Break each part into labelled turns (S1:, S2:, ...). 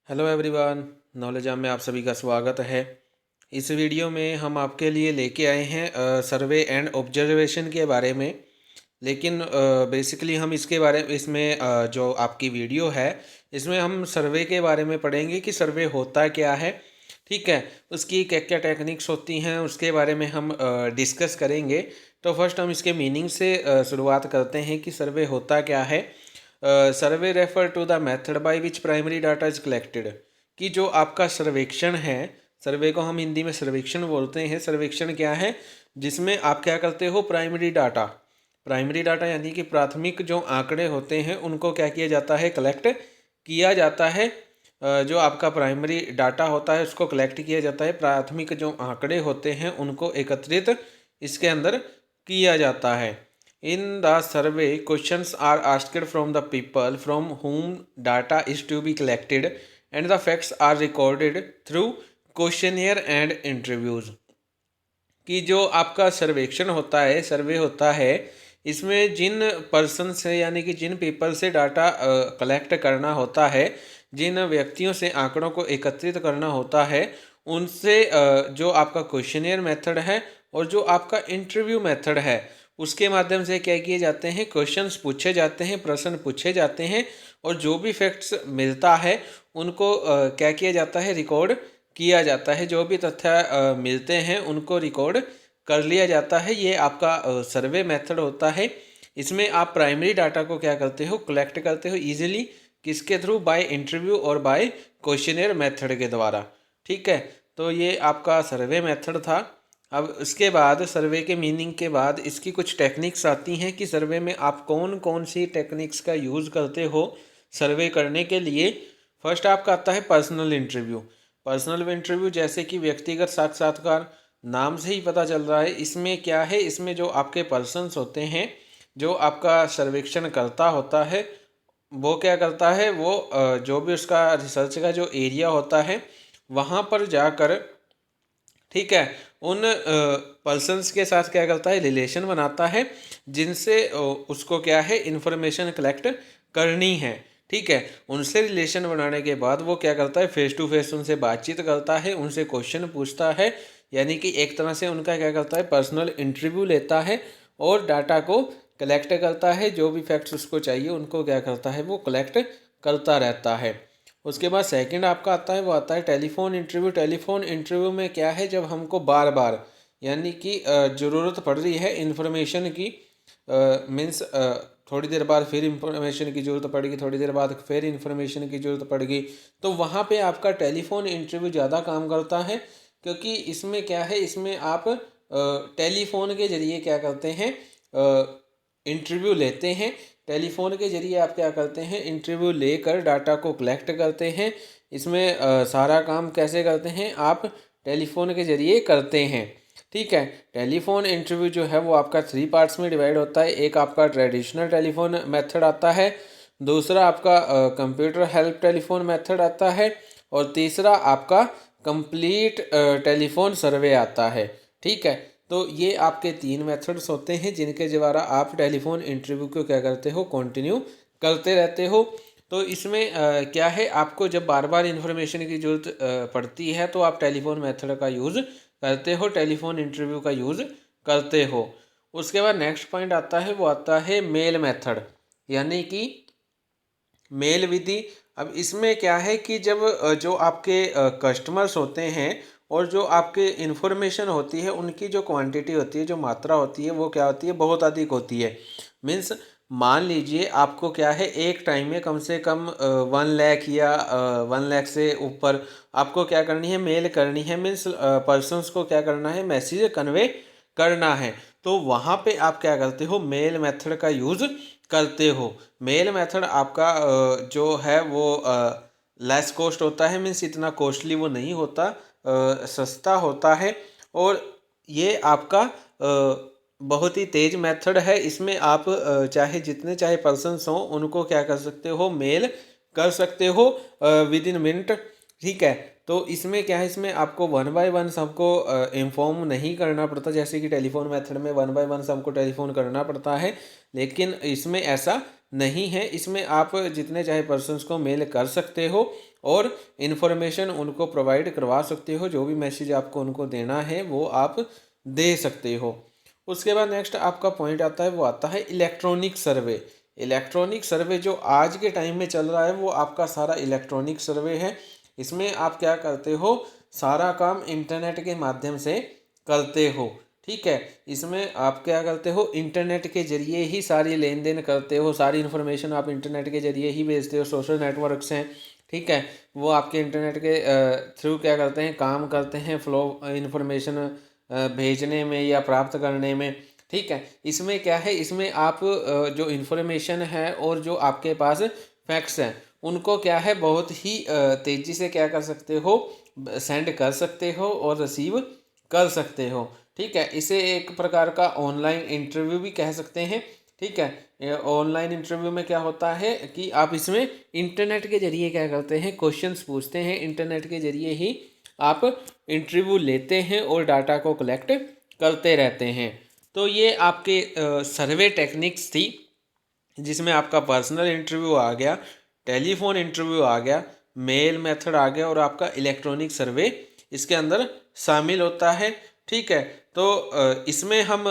S1: Hello everyone, knowledge में आप सभी का स्वागत है। इस वीडियो में हम आपके लिए लेके आए हैं सर्वे एंड ऑब्जर्वेशन के बारे में। लेकिन बेसिकली हम इसके बारे में इसमें जो आपकी वीडियो है इसमें हम सर्वे के बारे में पढ़ेंगे कि सर्वे होता क्या है। ठीक है, उसकी क्या क्या टेक्निक्स होती हैं उसके बारे में हम डिस्कस करेंगे। तो फर्स्ट हम इसके मीनिंग से शुरुआत करते हैं कि सर्वे होता क्या है। Survey refer to the method by which primary data is collected, कि जो आपका सर्वेक्षण है, सर्वे को हम हिंदी में सर्वेक्षण बोलते हैं। सर्वेक्षण क्या है? जिसमें आप क्या करते हो, प्राइमरी डाटा यानी कि प्राथमिक जो आंकड़े होते हैं उनको क्या किया जाता है, कलेक्ट किया जाता है। जो आपका प्राइमरी डाटा होता है उसको कलेक्ट किया जाता है, प्राथमिक जो आंकड़े होते हैं उनको एकत्रित इसके अंदर किया जाता है। In the survey, questions are asked from the people from whom data is to be collected, and the facts are recorded through questionnaire and interviews। कि जो आपका सर्वेक्षण होता है, सर्वे होता है, इसमें जिन पर्सन से यानी कि जिन पीपल से डाटा कलेक्ट करना होता है, जिन व्यक्तियों से आंकड़ों को एकत्रित करना होता है, उनसे जो आपका क्वेश्चनियर मेथड है और जो आपका इंटरव्यू मेथड है उसके माध्यम से क्या किए जाते हैं, क्वेश्चंस पूछे जाते हैं, प्रश्न पूछे जाते हैं, और जो भी फैक्ट्स मिलता है उनको क्या किया जाता है, रिकॉर्ड किया जाता है। जो भी तथ्य मिलते हैं उनको रिकॉर्ड कर लिया जाता है। ये आपका सर्वे मेथड होता है। इसमें आप प्राइमरी डाटा को क्या करते हो, कलेक्ट करते हो इजीली। किसके थ्रू? बाय इंटरव्यू और बाय क्वेश्चनियर मेथड के द्वारा। ठीक है, तो ये आपका सर्वे मेथड था। अब इसके बाद सर्वे के मीनिंग के बाद इसकी कुछ टेक्निक्स आती हैं कि सर्वे में आप कौन कौन सी टेक्निक्स का यूज़ करते हो सर्वे करने के लिए। फर्स्ट आपका आता है पर्सनल इंटरव्यू। पर्सनल इंटरव्यू जैसे कि व्यक्तिगत साक्षात्कार, नाम से ही पता चल रहा है। इसमें क्या है, इसमें जो आपके पर्सन्स होते हैं, जो आपका सर्वेक्षण करता होता है, वो क्या करता है, वो जो भी उसका रिसर्च का जो एरिया होता है वहाँ पर जाकर, ठीक है, उन पर्सन्स के साथ क्या करता है, रिलेशन बनाता है, जिनसे उसको क्या है, इन्फॉर्मेशन कलेक्ट करनी है। ठीक है, उनसे रिलेशन बनाने के बाद वो क्या करता है, फेस टू फेस उनसे बातचीत करता है, उनसे क्वेश्चन पूछता है, यानी कि एक तरह से उनका क्या करता है, पर्सनल इंटरव्यू लेता है और डाटा को कलेक्ट करता है। जो भी फैक्ट्स उसको चाहिए उनको क्या करता है, वो कलेक्ट करता रहता है। उसके बाद सेकंड आपका आता है, वो आता है टेलीफोन इंटरव्यू। टेलीफोन इंटरव्यू में क्या है, जब हमको बार बार यानी कि ज़रूरत पड़ रही है इन्फॉर्मेशन की, मीन्स थोड़ी देर बाद फिर इंफॉर्मेशन की ज़रूरत पड़ेगी, थोड़ी देर बाद फिर इंफॉर्मेशन की ज़रूरत पड़ेगी, तो वहाँ पे आपका टेलीफोन इंटरव्यू ज़्यादा काम करता है। क्योंकि इसमें क्या है, इसमें आप टेलीफोन के ज़रिए क्या करते हैं, इंटरव्यू लेते हैं। टेलीफोन के ज़रिए आप क्या करते हैं, इंटरव्यू लेकर डाटा को कलेक्ट करते हैं। इसमें सारा काम कैसे करते हैं, आप टेलीफोन के ज़रिए करते हैं। ठीक है, टेलीफोन इंटरव्यू जो है वो आपका 3 पार्ट्स में डिवाइड होता है। एक आपका ट्रेडिशनल टेलीफोन मेथड आता है, दूसरा आपका कंप्यूटर हेल्प टेलीफोन मेथड आता है, और तीसरा आपका कंप्लीट टेलीफोन सर्वे आता है। ठीक है, तो ये आपके 3 मेथड्स होते हैं जिनके द्वारा आप टेलीफोन इंटरव्यू को क्या करते हो, कंटिन्यू करते रहते हो। तो इसमें क्या है, आपको जब बार बार इन्फॉर्मेशन की ज़रूरत पड़ती है तो आप टेलीफोन मेथड का यूज़ करते हो, टेलीफोन इंटरव्यू का यूज़ करते हो। उसके बाद नेक्स्ट पॉइंट आता है, वो आता है मेल मेथड, यानी कि मेल विधि। अब इसमें क्या है कि जब जो आपके कस्टमर्स होते हैं और जो आपके इन्फॉर्मेशन होती है उनकी जो क्वांटिटी होती है, जो मात्रा होती है, वो क्या होती है, बहुत अधिक होती है। मीन्स मान लीजिए आपको क्या है, एक टाइम में कम से कम 1 लाख या 1 लाख से ऊपर आपको क्या करनी है, मेल करनी है। मीन्स पर्सनस को क्या करना है, मैसेज कन्वे करना है। तो वहाँ पे आप क्या करते हो, मेल मेथड का यूज़ करते हो। मेल मेथड आपका जो है वो लेस कॉस्ट होता है, मीन्स इतना कॉस्टली वो नहीं होता, सस्ता होता है। और ये आपका बहुत ही तेज़ मेथड है। इसमें आप चाहे जितने चाहे पर्सन्स हों उनको क्या कर सकते हो, मेल कर सकते हो विद इन मिनट। ठीक है, तो इसमें क्या है, इसमें आपको 1 बाय 1 सबको इन्फॉर्म नहीं करना पड़ता, जैसे कि टेलीफोन मेथड में 1 बाय 1 सबको टेलीफोन करना पड़ता है। लेकिन इसमें ऐसा नहीं है, इसमें आप जितने चाहे पर्सन्स को मेल कर सकते हो और इन्फॉर्मेशन उनको प्रोवाइड करवा सकते हो। जो भी मैसेज आपको उनको देना है वो आप दे सकते हो। उसके बाद नेक्स्ट आपका पॉइंट आता है, वो आता है इलेक्ट्रॉनिक सर्वे। इलेक्ट्रॉनिक सर्वे जो आज के टाइम में चल रहा है वो आपका सारा इलेक्ट्रॉनिक सर्वे है। इसमें आप क्या करते हो, सारा काम इंटरनेट के माध्यम से करते हो। ठीक है, इसमें आप क्या करते हो, इंटरनेट के जरिए ही सारी लेन देन करते हो, सारी इन्फॉर्मेशन आप इंटरनेट के जरिए ही भेजते हो। सोशल नेटवर्क्स हैं, ठीक है, वो आपके इंटरनेट के थ्रू क्या करते हैं, काम करते हैं फ्लो इन्फॉर्मेशन भेजने में या प्राप्त करने में। ठीक है, इसमें क्या है, इसमें आप जो इन्फॉर्मेशन है और जो आपके पास फैक्ट्स हैं उनको क्या है बहुत ही तेज़ी से क्या कर सकते हो, सेंड कर सकते हो और रिसीव कर सकते हो। ठीक है, इसे एक प्रकार का ऑनलाइन इंटरव्यू भी कह सकते हैं। ठीक है, ऑनलाइन इंटरव्यू में क्या होता है कि आप इसमें इंटरनेट के जरिए क्या करते हैं, क्वेश्चंस पूछते हैं, इंटरनेट के जरिए ही आप इंटरव्यू लेते हैं और डाटा को कलेक्ट करते रहते हैं। तो ये आपके सर्वे टेक्निक्स थी, जिसमें आपका पर्सनल इंटरव्यू आ गया, टेलीफोन इंटरव्यू आ गया, मेल मेथड आ गया और आपका इलेक्ट्रॉनिक सर्वे इसके अंदर शामिल होता है। ठीक है, तो इसमें हम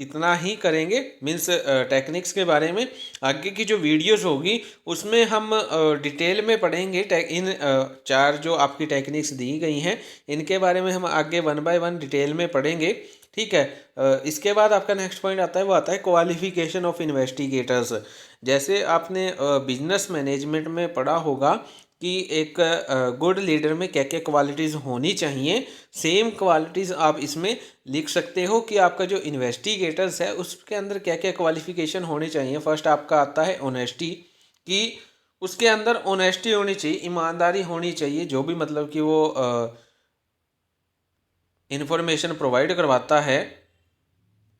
S1: इतना ही करेंगे, मीन्स टेक्निक्स के बारे में। आगे की जो वीडियोस होगी उसमें हम डिटेल में पढ़ेंगे इन चार जो आपकी टेक्निक्स दी गई हैं इनके बारे में हम आगे 1 बाय 1 डिटेल में पढ़ेंगे। ठीक है, इसके बाद आपका नेक्स्ट पॉइंट आता है, वो आता है क्वालिफिकेशन ऑफ इन्वेस्टिगेटर्स। जैसे आपने बिजनेस मैनेजमेंट में पढ़ा होगा कि एक गुड लीडर में क्या क्या क्वालिटीज़ होनी चाहिए, सेम क्वालिटीज़ आप इसमें लिख सकते हो कि आपका जो इन्वेस्टिगेटर्स है उसके अंदर क्या क्या क्वालिफिकेशन होनी चाहिए। फर्स्ट आपका आता है ऑनेस्टी, कि उसके अंदर ऑनेस्टी होनी चाहिए, ईमानदारी होनी चाहिए। जो भी मतलब कि वो इन्फॉर्मेशन प्रोवाइड करवाता है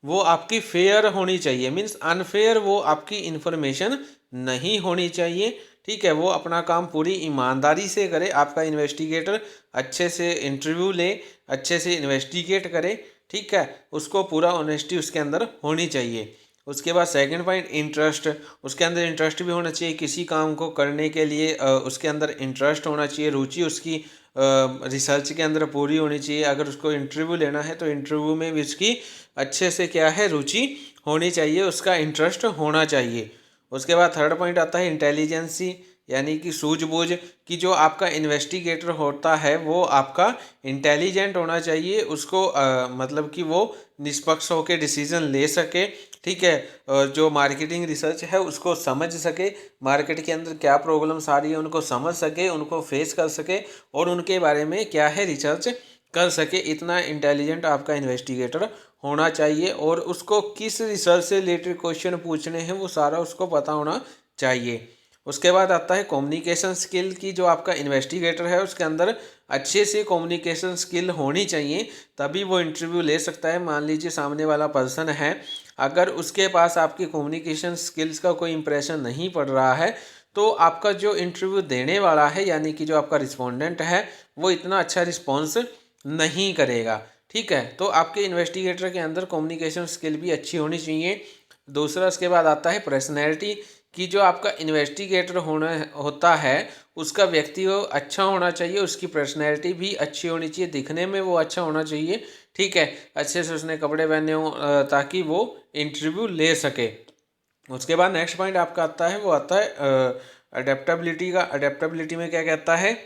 S1: वो आपकी फेयर होनी चाहिए, मीन्स अनफेयर वो आपकी इन्फॉर्मेशन नहीं होनी चाहिए। ठीक है, वो अपना काम पूरी ईमानदारी से करे, आपका इन्वेस्टिगेटर अच्छे से इंटरव्यू ले, अच्छे से इन्वेस्टिगेट करे। ठीक है, उसको पूरा ऑनेस्टी उसके अंदर होनी चाहिए। उसके बाद सेकंड पॉइंट इंटरेस्ट, उसके अंदर इंटरेस्ट भी होना चाहिए, किसी काम को करने के लिए उसके अंदर इंटरेस्ट होना चाहिए, रुचि उसकी रिसर्च के अंदर पूरी होनी चाहिए। अगर उसको इंटरव्यू लेना है तो इंटरव्यू में भी उसकी अच्छे से क्या है, रुचि होनी चाहिए, उसका इंटरेस्ट होना चाहिए। उसके बाद थर्ड पॉइंट आता है इंटेलिजेंसी, यानी कि सूझबूझ, कि जो आपका इन्वेस्टिगेटर होता है वो आपका इंटेलिजेंट होना चाहिए, उसको मतलब कि वो निष्पक्ष होकर डिसीजन ले सके। ठीक है, और जो मार्केटिंग रिसर्च है उसको समझ सके, मार्केट के अंदर क्या प्रॉब्लम्स आ रही है उनको समझ सके, उनको फेस कर सके और उनके बारे में क्या है रिसर्च कर सके। इतना इंटेलिजेंट आपका इन्वेस्टिगेटर होना चाहिए और उसको किस रिसर्च से रिलेटेड क्वेश्चन पूछने हैं वो सारा उसको पता होना चाहिए। उसके बाद आता है कम्युनिकेशन स्किल, की जो आपका इन्वेस्टिगेटर है उसके अंदर अच्छे से कम्युनिकेशन स्किल होनी चाहिए, तभी वो इंटरव्यू ले सकता है। मान लीजिए सामने वाला पर्सन है, अगर उसके पास आपकी कम्युनिकेशन स्किल्स का कोई इंप्रेशन नहीं पड़ रहा है तो आपका जो इंटरव्यू देने वाला है यानी कि जो आपका रिस्पोंडेंट है वो इतना अच्छा रिस्पॉन्स नहीं करेगा। ठीक है, तो आपके इन्वेस्टिगेटर के अंदर कम्युनिकेशन स्किल भी अच्छी होनी चाहिए। दूसरा उसके बाद आता है पर्सनैलिटी, कि जो आपका इन्वेस्टिगेटर होना होता है उसका व्यक्तित्व अच्छा होना चाहिए, उसकी पर्सनैलिटी भी अच्छी होनी चाहिए, दिखने में वो अच्छा होना चाहिए। ठीक है, अच्छे से उसने कपड़े पहने हों ताकि वो इंटरव्यू ले सके। उसके बाद नेक्स्ट पॉइंट आपका आता है, वो आता है अडेप्टबिलिटी का। अडेप्टबिलिटी में क्या कहता है,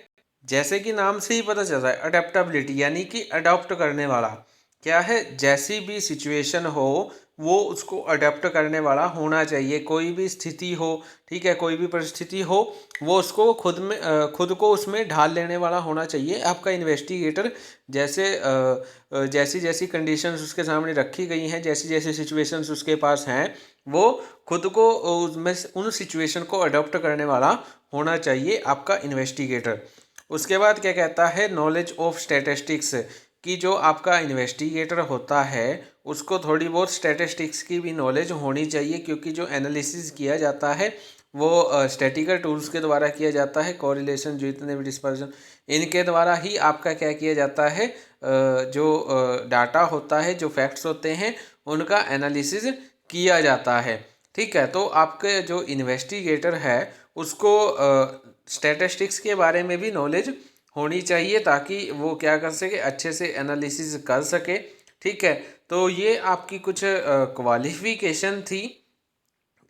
S1: जैसे कि नाम से ही पता चल रहा है अडेप्टबिलिटी यानी कि अडॉप्ट करने वाला। क्या है, जैसी भी सिचुएशन हो वो उसको अडेप्ट करने वाला होना चाहिए। कोई भी स्थिति हो, ठीक है, कोई भी परिस्थिति हो वो उसको खुद को उसमें ढाल लेने वाला होना चाहिए आपका इन्वेस्टिगेटर। जैसी जैसी कंडीशंस उसके सामने रखी गई हैं, जैसी जैसी सिचुएशंस उसके पास हैं, वो खुद को उसमें उन सिचुएशन को अडॉप्ट करने वाला होना चाहिए आपका इन्वेस्टिगेटर। उसके बाद क्या कहता है, नॉलेज ऑफ स्टैटिस्टिक्स, कि जो आपका इन्वेस्टिगेटर होता है उसको थोड़ी बहुत स्टैटिस्टिक्स की भी नॉलेज होनी चाहिए, क्योंकि जो एनालिसिस किया जाता है वो स्टैटिकल टूल्स के द्वारा किया जाता है। कोरिलेशन, जो इतने भी डिस्पर्जन, इनके द्वारा ही आपका क्या किया जाता है, जो डाटा होता है, जो फैक्ट्स होते हैं उनका एनालिसिस किया जाता है। ठीक है, तो आपके जो इन्वेस्टिगेटर है उसको स्टैटिस्टिक्स के बारे में भी नॉलेज होनी चाहिए ताकि वो क्या कर सके, अच्छे से एनालिसिस कर सके। ठीक है, तो ये आपकी कुछ क्वालिफिकेशन थी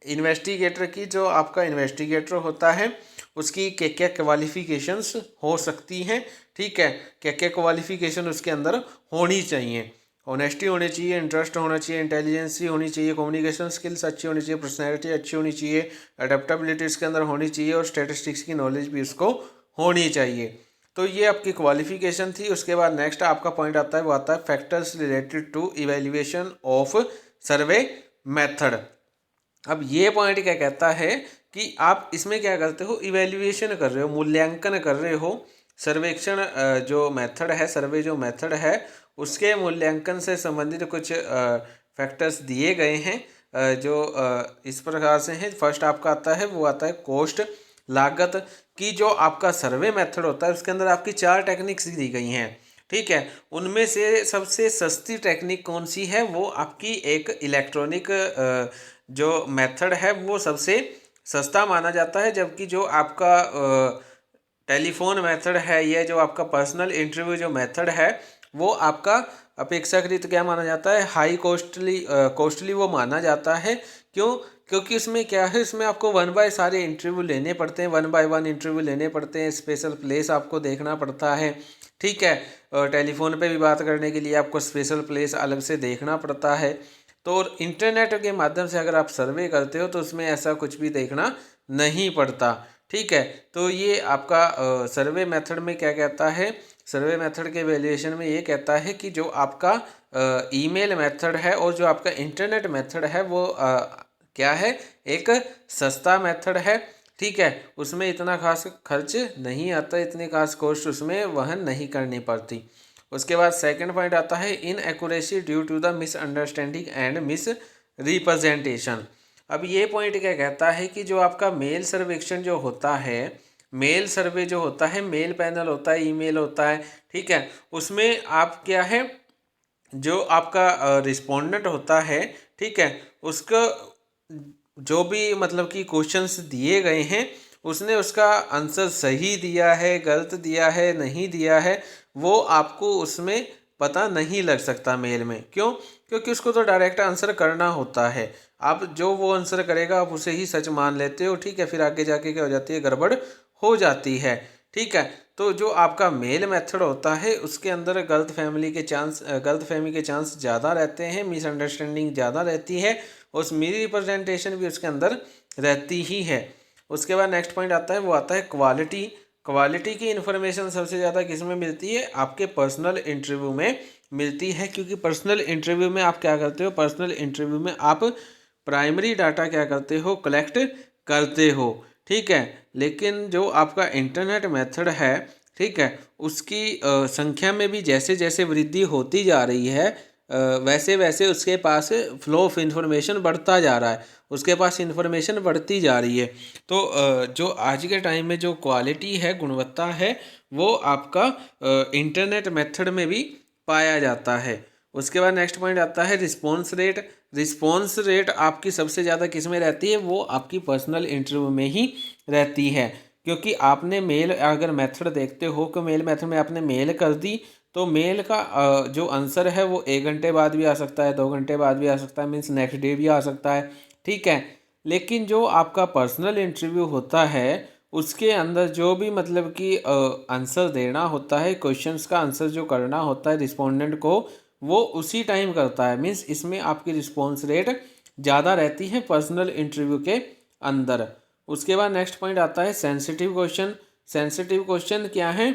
S1: इन्वेस्टिगेटर की। जो आपका इन्वेस्टिगेटर होता है उसकी क्या क्या क्वालिफिकेशंस हो सकती हैं, ठीक है, क्या क्या क्वालिफिकेशन उसके अंदर होनी चाहिए। ऑनेस्टी होनी चाहिए, इंटरेस्ट होना चाहिए, इंटेलिजेंसी होनी चाहिए, कम्युनिकेशन स्किल्स अच्छी होनी चाहिए, पर्सनैलिटी अच्छी होनी चाहिए, अडेप्टबिलिटी इसके अंदर होनी चाहिए और स्टैटिस्टिक्स की नॉलेज भी उसको होनी चाहिए। तो ये आपकी क्वालिफिकेशन थी। उसके बाद नेक्स्ट आपका पॉइंट आता है, वो आता है factors related to evaluation of survey method. अब ये पॉइंट क्या कहता है कि आप इसमें क्या करते हो, इवेल्युएशन कर रहे हो, मूल्यांकन कर रहे हो। सर्वेक्षण जो मेथड है, सर्वे जो मेथड है उसके मूल्यांकन से संबंधित कुछ फैक्टर्स दिए गए हैं जो इस प्रकार से हैं। फर्स्ट आपका आता है, वो आता है कॉस्ट, लागत की। जो आपका सर्वे मेथड होता है उसके अंदर आपकी 4 टेक्निक्स दी गई हैं, ठीक है। उनमें से सबसे सस्ती टेक्निक कौन सी है, वो आपकी एक इलेक्ट्रॉनिक जो मेथड है वो सबसे सस्ता माना जाता है। जबकि जो आपका टेलीफोन मेथड है, ये जो आपका पर्सनल इंटरव्यू जो मेथड है वो आपका अपेक्षाकृत क्या माना जाता है, हाई कॉस्टली वो माना जाता है। क्यों? क्योंकि उसमें क्या है, इसमें आपको 1 बाय सारे इंटरव्यू लेने पड़ते हैं, 1 बाय 1 इंटरव्यू लेने पड़ते हैं, स्पेशल प्लेस आपको देखना पड़ता है, ठीक है। टेलीफोन पे भी बात करने के लिए आपको स्पेशल प्लेस अलग से देखना पड़ता है। तो इंटरनेट के माध्यम से अगर आप सर्वे करते हो तो उसमें ऐसा कुछ भी देखना नहीं पड़ता, ठीक है। तो ये आपका सर्वे मेथड में क्या कहता है, सर्वे मेथड के वैल्यूएशन में ये कहता है कि जो आपका ईमेल मेथड है और जो आपका इंटरनेट मेथड है वो क्या है, एक सस्ता मेथड है, ठीक है। उसमें इतना खास खर्च नहीं आता, इतनी खास कॉस्ट उसमें वहन नहीं करनी पड़ती। उसके बाद सेकंड पॉइंट आता है inaccuracy due to the misunderstanding and misrepresentation. अब ये पॉइंट क्या कहता है कि जो आपका मेल सर्वेक्षण जो होता है, मेल सर्वे जो होता है, मेल पैनल होता है, ईमेल होता है, ठीक है, उसमें आप क्या है, जो आपका रिस्पोंडेंट होता है, ठीक है, उसका जो भी मतलब कि क्वेश्चंस दिए गए हैं उसने उसका आंसर सही दिया है, गलत दिया है, नहीं दिया है, वो आपको उसमें पता नहीं लग सकता मेल में। क्यों? क्योंकि उसको तो डायरेक्ट आंसर करना होता है। आप जो वो आंसर करेगा आप उसे ही सच मान लेते हो, ठीक है। फिर आगे जाके क्या हो जाती है, गड़बड़ हो जाती है, ठीक है। तो जो आपका मेल मेथड होता है उसके अंदर गलत फहमी के चांस ज़्यादा रहते हैं, मिसअंडरस्टैंडिंग ज़्यादा रहती है, उस मेरी रिप्रेजेंटेशन भी उसके अंदर रहती ही है। उसके बाद नेक्स्ट पॉइंट आता है, वो आता है क्वालिटी। क्वालिटी की इन्फॉर्मेशन सबसे ज़्यादा किस में मिलती है, आपके पर्सनल इंटरव्यू में मिलती है। क्योंकि पर्सनल इंटरव्यू में आप क्या करते हो, पर्सनल इंटरव्यू में आप प्राइमरी डाटा क्या करते हो, कलेक्ट करते हो, ठीक है। लेकिन जो आपका इंटरनेट मेथड है, ठीक है, उसकी संख्या में भी जैसे जैसे वृद्धि होती जा रही है वैसे वैसे उसके पास फ्लो ऑफ इंफॉर्मेशन बढ़ता जा रहा है, उसके पास इंफॉर्मेशन बढ़ती जा रही है। तो जो आज के टाइम में जो क्वालिटी है, गुणवत्ता है, वो आपका इंटरनेट मेथड में भी पाया जाता है। उसके बाद नेक्स्ट पॉइंट आता है रिस्पॉन्स रेट। रिस्पॉन्स रेट आपकी सबसे ज़्यादा किस में रहती है, वो आपकी पर्सनल इंटरव्यू में ही रहती है। क्योंकि आपने मेल अगर मेथड देखते हो कि मेल मेथड में आपने मेल कर दी तो मेल का जो आंसर है वो 1 घंटे बाद भी आ सकता है, 2 घंटे बाद भी आ सकता है, मीन्स नेक्स्ट डे भी आ सकता है, ठीक है। लेकिन जो आपका पर्सनल इंटरव्यू होता है उसके अंदर जो भी मतलब कि आंसर देना होता है, क्वेश्चंस का आंसर जो करना होता है रिस्पोंडेंट को, वो उसी टाइम करता है। मीन्स इसमें आपकी रिस्पॉन्स रेट ज़्यादा रहती है पर्सनल इंटरव्यू के अंदर। उसके बाद नेक्स्ट पॉइंट आता है सेंसिटिव क्वेश्चन। सेंसिटिव क्वेश्चन क्या है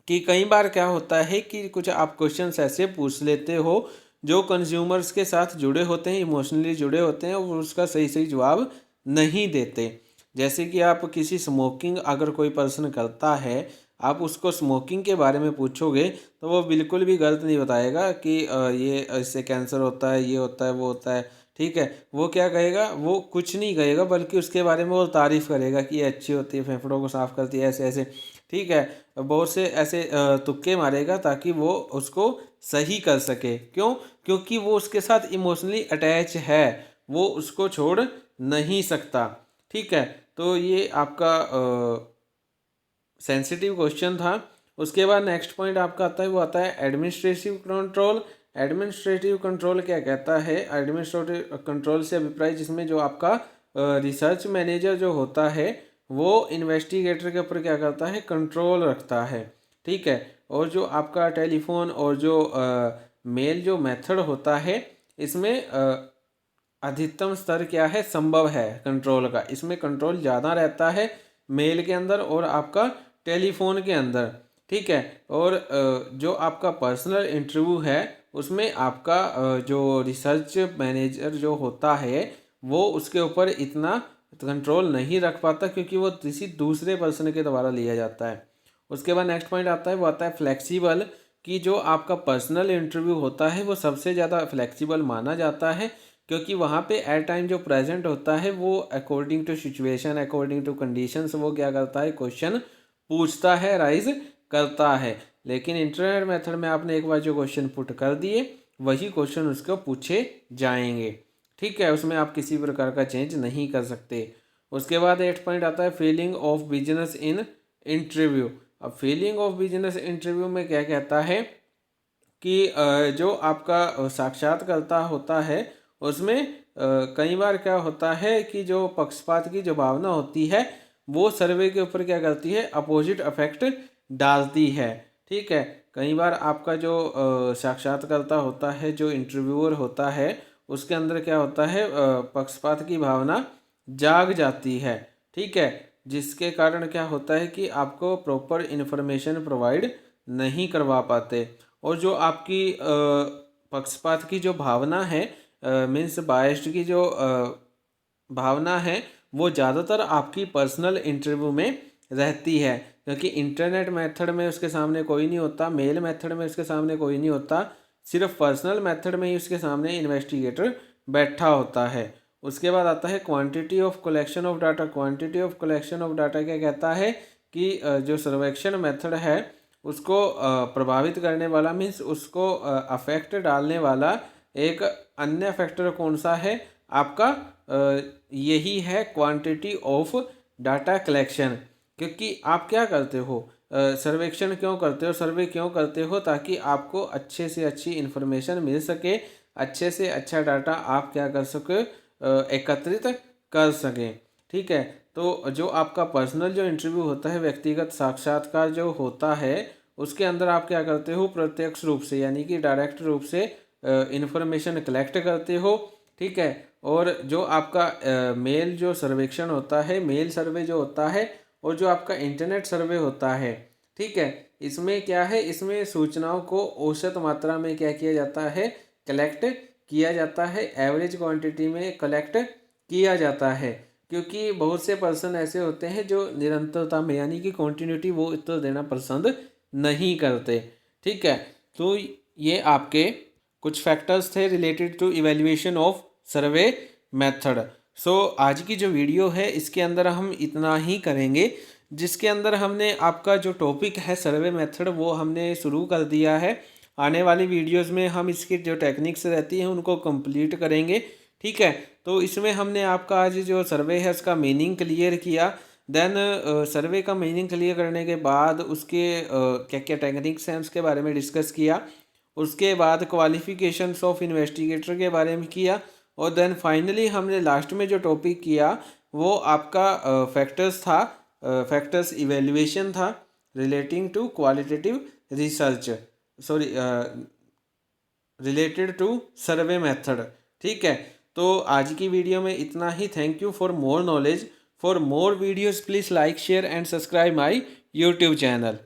S1: कि कई बार क्या होता है कि कुछ आप क्वेश्चंस ऐसे पूछ लेते हो जो कंज्यूमर्स के साथ जुड़े होते हैं, इमोशनली जुड़े होते हैं और उसका सही सही जवाब नहीं देते। जैसे कि आप किसी स्मोकिंग अगर कोई पर्सन करता है, आप उसको स्मोकिंग के बारे में पूछोगे तो वो बिल्कुल भी गलत नहीं बताएगा कि ये इससे कैंसर होता है, ये होता है, वो होता है, ठीक है। वो क्या कहेगा, वो कुछ नहीं कहेगा बल्कि उसके बारे में वो तारीफ़ करेगा कि ये अच्छी होती है, फेफड़ों को साफ़ करती है, ऐसे ऐसे, ठीक है। बहुत से ऐसे तुक्के मारेगा ताकि वो उसको सही कर सके। क्यों? क्योंकि वो उसके साथ इमोशनली अटैच है, वो उसको छोड़ नहीं सकता, ठीक है। तो ये आपका सेंसिटिव क्वेश्चन था। उसके बाद नेक्स्ट पॉइंट आपका आता है, वो आता है एडमिनिस्ट्रेटिव कंट्रोल। एडमिनिस्ट्रेटिव कंट्रोल क्या कहता है? एडमिनिस्ट्रेटिव कंट्रोल से अभिप्राय जिसमें जो आपका रिसर्च मैनेजर जो होता है वो इन्वेस्टिगेटर के ऊपर क्या करता है? कंट्रोल रखता है, ठीक है। और जो आपका टेलीफोन और जो मेल जो मेथड होता है, इसमें अधिकतम स्तर क्या है? संभव है कंट्रोल का। इसमें कंट्रोल ज़्यादा रहता है मेल के अंदर और आपका टेलीफोन के अंदर, ठीक है। और जो आपका पर्सनल इंटरव्यू है उसमें आपका जो रिसर्च मैनेजर जो होता है वो उसके ऊपर इतना कंट्रोल नहीं रख पाता, क्योंकि वो किसी दूसरे पर्सन के द्वारा लिया जाता है। उसके बाद नेक्स्ट पॉइंट आता है, वो आता है फ्लेक्सिबल। कि जो आपका पर्सनल इंटरव्यू होता है वो सबसे ज़्यादा फ्लेक्सिबल माना जाता है, क्योंकि वहाँ पे एट टाइम जो प्रेजेंट होता है वो according to situation, according to conditions वो क्या करता है? क्वेश्चन पूछता है, राइज करता है। लेकिन इंटरनेट मेथड में आपने एक बार जो क्वेश्चन पुट कर दिए वही क्वेश्चन उसको पूछे जाएंगे, ठीक है। उसमें आप किसी प्रकार का चेंज नहीं कर सकते। उसके बाद 8 पॉइंट आता है feeling of business in interview. अब फीलिंग ऑफ बिजनेस इंटरव्यू में क्या कहता है कि जो आपका साक्षात्कारकर्ता होता है उसमें कई बार क्या होता है कि जो पक्षपात की जो भावना होती है वो सर्वे के ऊपर क्या करती है? अपोजिट इफेक्ट डालती है, ठीक है। कई बार आपका जो साक्षात्कारकर्ता होता है, जो इंटरव्यूअर होता है, उसके अंदर क्या होता है? पक्षपात की भावना जाग जाती है, ठीक है। जिसके कारण क्या होता है कि आपको प्रॉपर इन्फॉर्मेशन प्रोवाइड नहीं करवा पाते। और जो आपकी पक्षपात की जो भावना है, मीन्स बायस्ड की जो भावना है, वो ज़्यादातर आपकी पर्सनल इंटरव्यू में रहती है, क्योंकि इंटरनेट मेथड में उसके सामने कोई नहीं होता, मेल मेथड में उसके सामने कोई नहीं होता, सिर्फ पर्सनल मेथड में ही उसके सामने इन्वेस्टिगेटर बैठा होता है। उसके बाद आता है quantity of collection of data. Quantity of collection of data क्या कहता है कि जो सर्वेक्षण मेथड है उसको प्रभावित करने वाला, मीन्स उसको अफेक्ट डालने वाला एक अन्य फैक्टर कौन सा है? आपका यही है क्वांटिटी ऑफ डाटा कलेक्शन। क्योंकि आप क्या करते हो? सर्वेक्षण क्यों करते हो? सर्वे क्यों करते हो? ताकि आपको अच्छे से अच्छी इन्फॉर्मेशन मिल सके, अच्छे से अच्छा डाटा आप क्या कर सके? एकत्रित कर सकें, ठीक है। तो जो आपका पर्सनल जो इंटरव्यू होता है, व्यक्तिगत साक्षात्कार जो होता है, उसके अंदर आप क्या करते हो? प्रत्यक्ष रूप से यानी कि डायरेक्ट रूप से इन्फॉर्मेशन कलेक्ट करते हो, ठीक है। और जो आपका मेल जो सर्वेक्षण होता है, मेल सर्वे जो होता है, और जो आपका इंटरनेट सर्वे होता है, ठीक है, इसमें क्या है? इसमें सूचनाओं को औसत मात्रा में क्या किया जाता है? कलेक्ट किया जाता है, एवरेज क्वांटिटी में कलेक्ट किया जाता है। क्योंकि बहुत से पर्सन ऐसे होते हैं जो निरंतरता में यानी कि कॉन्टीन्यूटी वो उत्तर देना पसंद नहीं करते, ठीक है। तो ये आपके कुछ फैक्टर्स थे related to evaluation of survey method. So आज की जो वीडियो है इसके अंदर हम इतना ही करेंगे, जिसके अंदर हमने आपका जो टॉपिक है सर्वे मेथड वो हमने शुरू कर दिया है। आने वाली वीडियोस में हम इसकी जो टेक्निक्स रहती हैं उनको कंप्लीट करेंगे, ठीक है। तो इसमें हमने आपका आज जो सर्वे है उसका मीनिंग क्लियर किया। देन सर्वे का मीनिंग क्लियर करने के बाद उसके क्या क्या टेक्निक्स हैं उसके बारे में डिस्कस किया। उसके बाद क्वालिफिकेशंस ऑफ इन्वेस्टिगेटर के बारे में किया। और देन फाइनली हमने लास्ट में जो टॉपिक किया वो आपका फैक्टर्स था, फैक्टर्स इवेल्युएशन था relating to qualitative research, sorry related to survey method, ठीक है। तो आज की वीडियो में इतना ही। Thank you for more knowledge. For more videos please like share and subscribe my YouTube channel.